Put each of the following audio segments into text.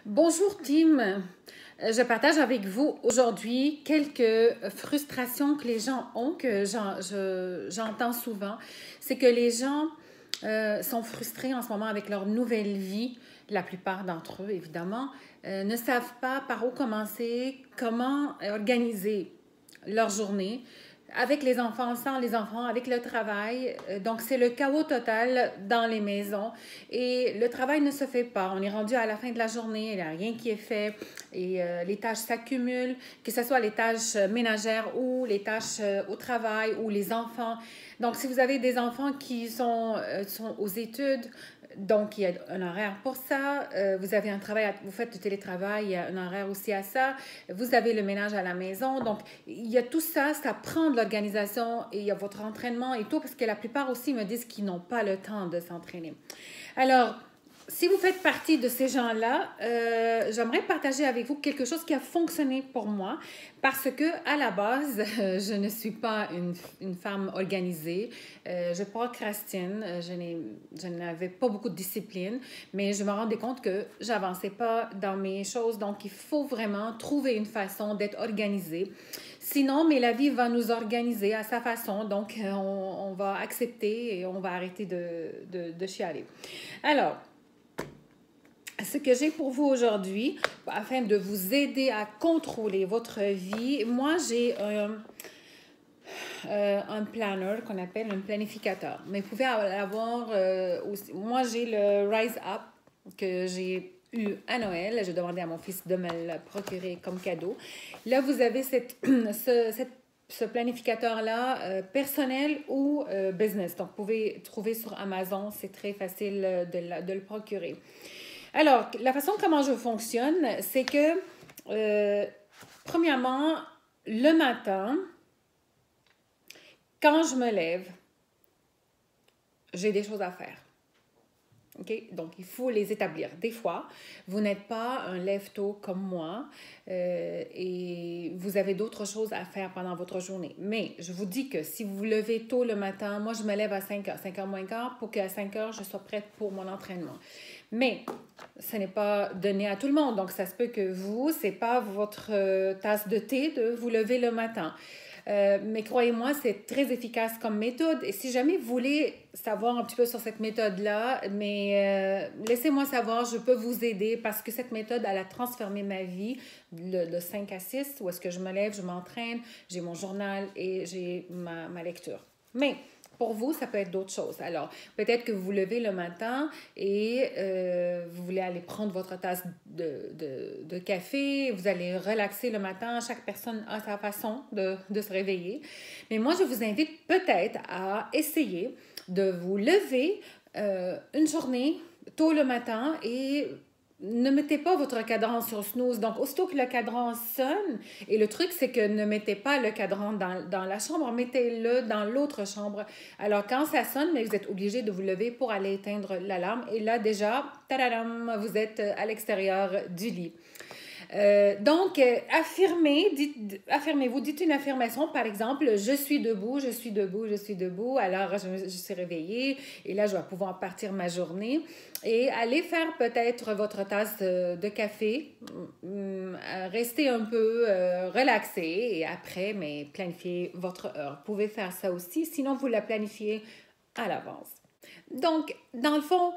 Bonjour Tim, je partage avec vous aujourd'hui quelques frustrations que les gens ont, que j'entends souvent. C'est que les gens sont frustrés en ce moment avec leur nouvelle vie, la plupart d'entre eux évidemment, ne savent pas par où commencer, comment organiser leur journée, avec les enfants, sans les enfants, avec le travail. Donc, c'est le chaos total dans les maisons et le travail ne se fait pas. On est rendu à la fin de la journée, il n'y a rien qui est fait et les tâches s'accumulent, que ce soit les tâches ménagères ou les tâches au travail ou les enfants. Donc, si vous avez des enfants qui sont aux études, donc, il y a un horaire pour ça. Vous avez un travail, vous faites du télétravail, il y a un horaire aussi à ça. Vous avez le ménage à la maison. Donc, il y a tout ça, ça prend de l'organisation et il y a votre entraînement et tout, parce que la plupart aussi me disent qu'ils n'ont pas le temps de s'entraîner. Alors, si vous faites partie de ces gens-là, j'aimerais partager avec vous quelque chose qui a fonctionné pour moi parce que à la base, je ne suis pas une femme organisée. Je procrastine, je n'avais pas beaucoup de discipline, mais je me rendais compte que j'avançais pas dans mes choses. Donc, il faut vraiment trouver une façon d'être organisée. Sinon, mais la vie va nous organiser à sa façon. Donc, on va accepter et on va arrêter de chialer. Alors, ce que j'ai pour vous aujourd'hui, afin de vous aider à contrôler votre vie, moi j'ai un planner qu'on appelle un planificateur. Mais vous pouvez avoir aussi. Moi j'ai le Rise Up que j'ai eu à Noël. J'ai demandé à mon fils de me le procurer comme cadeau. Là, vous avez ce planificateur-là, personnel ou business. Donc, vous pouvez trouver sur Amazon. C'est très facile de le procurer. Alors, la façon comment je fonctionne, c'est que, premièrement, le matin, quand je me lève, j'ai des choses à faire. Okay? Donc, il faut les établir. Des fois, vous n'êtes pas un lève-tôt comme moi et vous avez d'autres choses à faire pendant votre journée. Mais je vous dis que si vous vous levez tôt le matin, moi, je me lève à 5h moins quart, pour qu'à 5h, je sois prête pour mon entraînement. Mais ce n'est pas donné à tout le monde. Donc, ça se peut que vous, ce n'est pas votre tasse de thé de vous lever le matin. Mais croyez-moi, c'est très efficace comme méthode. Et si jamais vous voulez savoir un petit peu sur cette méthode-là, mais laissez-moi savoir, je peux vous aider parce que cette méthode, elle a transformé ma vie de 5 à 6, où est-ce que je me lève, je m'entraîne, j'ai mon journal et j'ai ma lecture. Mais pour vous, ça peut être d'autres choses. Alors, peut-être que vous vous levez le matin et vous voulez aller prendre votre tasse de café, vous allez relaxer le matin. Chaque personne a sa façon de se réveiller. Mais moi, je vous invite peut-être à essayer de vous lever une journée tôt le matin et ne mettez pas votre cadran sur snooze. Donc, aussitôt que le cadran sonne, et le truc, c'est que ne mettez pas le cadran dans la chambre, mettez-le dans l'autre chambre. Alors, quand ça sonne, mais vous êtes obligé de vous lever pour aller éteindre l'alarme. Et là, déjà, tadadam, vous êtes à l'extérieur du lit. Donc, affirmez-vous, dites une affirmation, par exemple, je suis debout, je suis debout, je suis debout, alors je suis réveillée et là, je vais pouvoir partir ma journée et aller faire peut-être votre tasse de café, rester un peu relaxé et après, mais planifier votre heure. Vous pouvez faire ça aussi, sinon vous la planifiez à l'avance. Donc, dans le fond,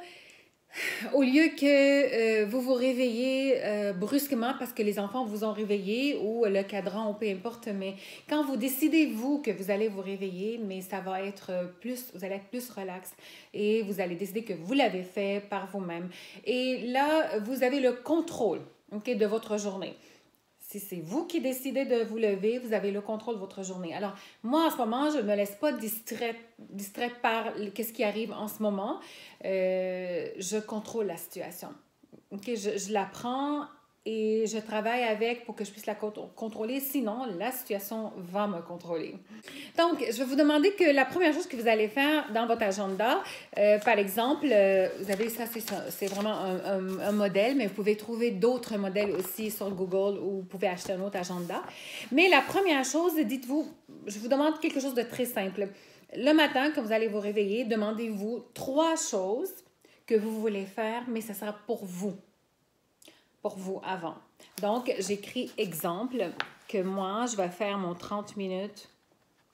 au lieu que vous vous réveillez brusquement parce que les enfants vous ont réveillé ou le cadran ou peu importe, mais quand vous décidez, vous, que vous allez vous réveiller, mais ça va être plus, vous allez être plus relax et vous allez décider que vous l'avez fait par vous-même. Et là, vous avez le contrôle, okay, de votre journée. Si c'est vous qui décidez de vous lever, vous avez le contrôle de votre journée. Alors, moi, en ce moment, je ne me laisse pas distraite par ce qui arrive en ce moment. Je contrôle la situation. Okay? Je la prends et je travaille avec pour que je puisse la contrôler. Sinon, la situation va me contrôler. Donc, je vais vous demander que la première chose que vous allez faire dans votre agenda, par exemple, vous avez ça, c'est vraiment un modèle, mais vous pouvez trouver d'autres modèles aussi sur Google ou vous pouvez acheter un autre agenda. Mais la première chose, dites-vous, je vous demande quelque chose de très simple. Le matin, quand vous allez vous réveiller, demandez-vous 3 choses que vous voulez faire, mais ça sera pour vous. pour vous avant. Donc, j'écris exemple que moi, je vais faire mon 30 minutes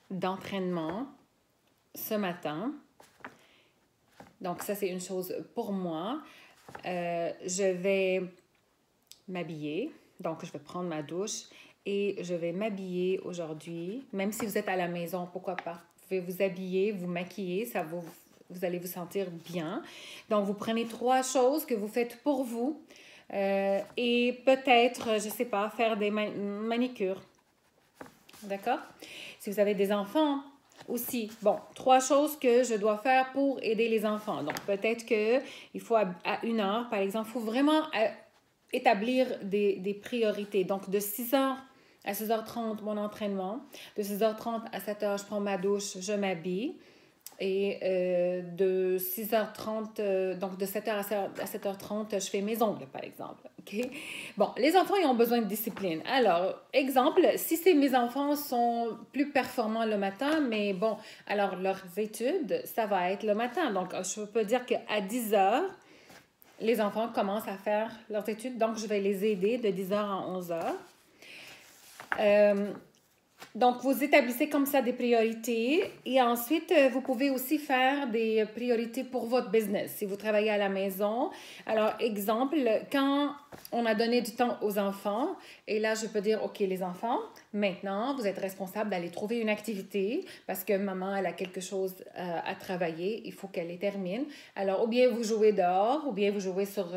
d'entraînement ce matin. Donc, ça, c'est une chose pour moi. Je vais m'habiller. Donc, je vais prendre ma douche et je vais m'habiller aujourd'hui. Même si vous êtes à la maison, pourquoi pas? Vous pouvez vous habiller, vous maquiller, vous allez vous sentir bien. Donc, vous prenez 3 choses que vous faites pour vous et peut-être, je ne sais pas, faire des manicures. D'accord? Si vous avez des enfants aussi, bon, 3 choses que je dois faire pour aider les enfants. Donc, peut-être qu'il faut à 1 heure, par exemple, il faut vraiment établir des priorités. Donc, de 6h à 6h30, mon entraînement. De 6h30 à 7h, je prends ma douche, je m'habille. Et de 6h30, donc de 7h à 7h30, je fais mes ongles, par exemple. OK? Bon, les enfants, ils ont besoin de discipline. Alors, exemple, si mes enfants sont plus performants le matin, mais bon, alors leurs études, ça va être le matin. Donc, je peux dire qu'à 10h, les enfants commencent à faire leurs études. Donc, je vais les aider de 10h à 11h. Donc, vous établissez comme ça des priorités et ensuite, vous pouvez aussi faire des priorités pour votre business. Si vous travaillez à la maison, alors, exemple, quand on a donné du temps aux enfants, et là, je peux dire, OK, les enfants, maintenant, vous êtes responsables d'aller trouver une activité parce que maman, elle a quelque chose à travailler, il faut qu'elle les termine. Alors, ou bien vous jouez dehors, ou bien vous jouez sur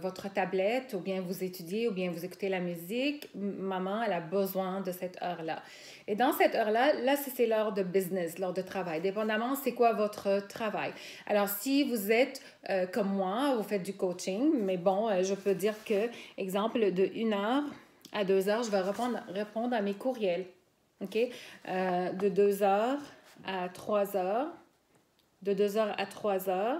votre tablette, ou bien vous étudiez, ou bien vous écoutez la musique. Maman, elle a besoin de cette heure-là. Et dans cette heure-là, là, c'est l'heure de business, l'heure de travail, dépendamment c'est quoi votre travail. Alors, si vous êtes comme moi, vous faites du coaching, mais bon, je peux dire que, exemple, de 1h à 2h, je vais répondre à mes courriels. OK? De 2h à 3h, de 2h à 3h,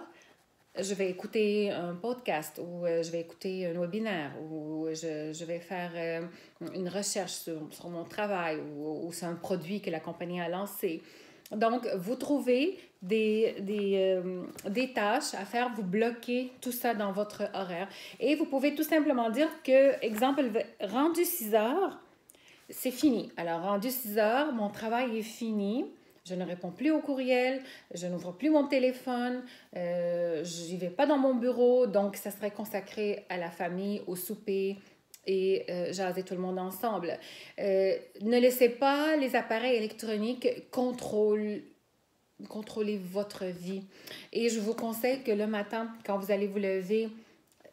je vais écouter un podcast ou je vais écouter un webinaire ou je vais faire une recherche sur mon travail ou sur un produit que la compagnie a lancé. Donc, vous trouvez des tâches à faire, vous bloquez tout ça dans votre horaire. Et vous pouvez tout simplement dire que, exemple, rendu 6h, c'est fini. Alors, rendu 6h, mon travail est fini. Je ne réponds plus aux courriels, je n'ouvre plus mon téléphone, je n'y vais pas dans mon bureau, donc ça serait consacré à la famille, au souper et jaser tout le monde ensemble. Ne laissez pas les appareils électroniques contrôler votre vie. Et je vous conseille que le matin, quand vous allez vous lever,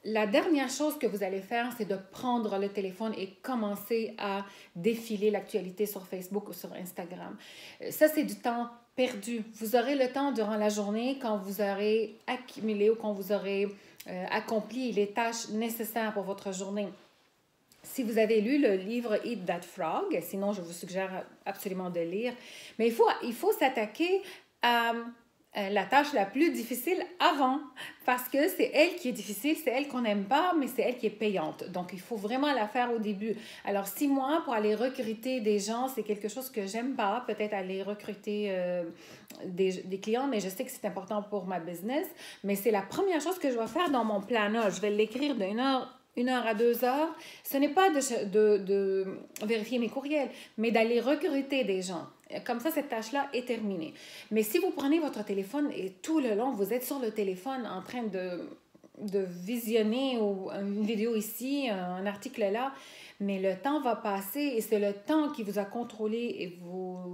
la dernière chose que vous allez faire, c'est de prendre le téléphone et commencer à défiler l'actualité sur Facebook ou sur Instagram. Ça, c'est du temps perdu. Vous aurez le temps durant la journée quand vous aurez accumulé ou quand vous aurez accompli les tâches nécessaires pour votre journée. Si vous avez lu le livre Eat That Frog, sinon je vous suggère absolument de lire, mais il faut s'attaquer à la tâche la plus difficile avant, parce que c'est elle qui est difficile, c'est elle qu'on n'aime pas, mais c'est elle qui est payante. Donc, il faut vraiment la faire au début. Alors, 6 mois pour aller recruter des gens, c'est quelque chose que j'aime pas, peut-être aller recruter des clients, mais je sais que c'est important pour ma business, mais c'est la première chose que je vais faire dans mon planeur. Je vais l'écrire de 1 heure à 2h. Ce n'est pas de vérifier mes courriels, mais d'aller recruter des gens. Comme ça, cette tâche-là est terminée. Mais si vous prenez votre téléphone et tout le long, vous êtes sur le téléphone en train de visionner une vidéo ici, un article là, mais le temps va passer et c'est le temps qui vous a contrôlé et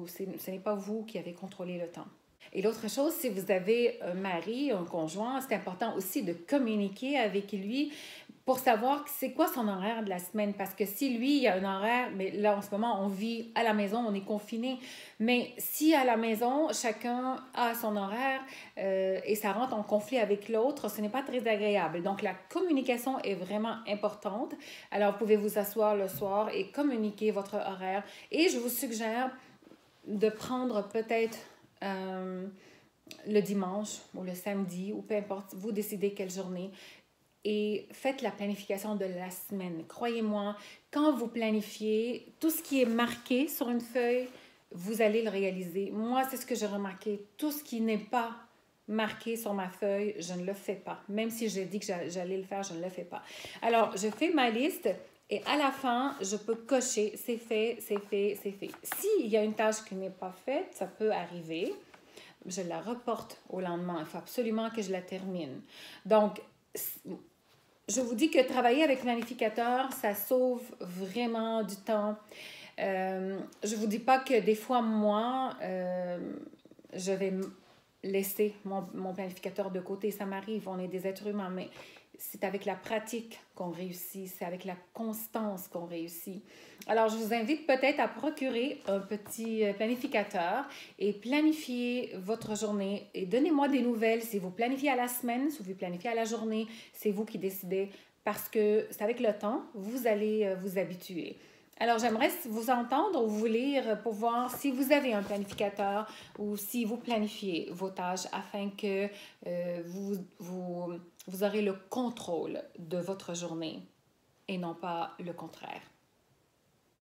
ce n'est pas vous qui avez contrôlé le temps. Et l'autre chose, si vous avez un mari, un conjoint, c'est important aussi de communiquer avec lui pour savoir c'est quoi son horaire de la semaine. Parce que si lui, il a un horaire, mais là, en ce moment, on vit à la maison, on est confiné. Mais si à la maison, chacun a son horaire et ça rentre en conflit avec l'autre, ce n'est pas très agréable. Donc, la communication est vraiment importante. Alors, vous pouvez vous asseoir le soir et communiquer votre horaire. Et je vous suggère de prendre peut-être le dimanche ou le samedi ou peu importe, vous décidez quelle journée et faites la planification de la semaine. Croyez-moi, quand vous planifiez, tout ce qui est marqué sur une feuille, vous allez le réaliser. Moi, c'est ce que j'ai remarqué. Tout ce qui n'est pas marqué sur ma feuille, je ne le fais pas. Même si j'ai dit que j'allais le faire, je ne le fais pas. Alors, je fais ma liste et à la fin, je peux cocher, c'est fait, c'est fait, c'est fait. S'il y a une tâche qui n'est pas faite, ça peut arriver, je la reporte au lendemain. Il faut absolument que je la termine. Donc, je vous dis que travailler avec planificateur, ça sauve vraiment du temps. Je ne vous dis pas que des fois, moi, je vais laisser mon planificateur de côté. Ça m'arrive, on est des êtres humains, mais c'est avec la pratique qu'on réussit, c'est avec la constance qu'on réussit. Alors, je vous invite peut-être à procurer un petit planificateur et planifier votre journée. Et donnez-moi des nouvelles si vous planifiez à la semaine, si vous planifiez à la journée, c'est vous qui décidez parce que c'est avec le temps, vous allez vous habituer. Alors, j'aimerais vous entendre ou vous lire pour voir si vous avez un planificateur ou si vous planifiez vos tâches afin que vous aurez le contrôle de votre journée et non pas le contraire.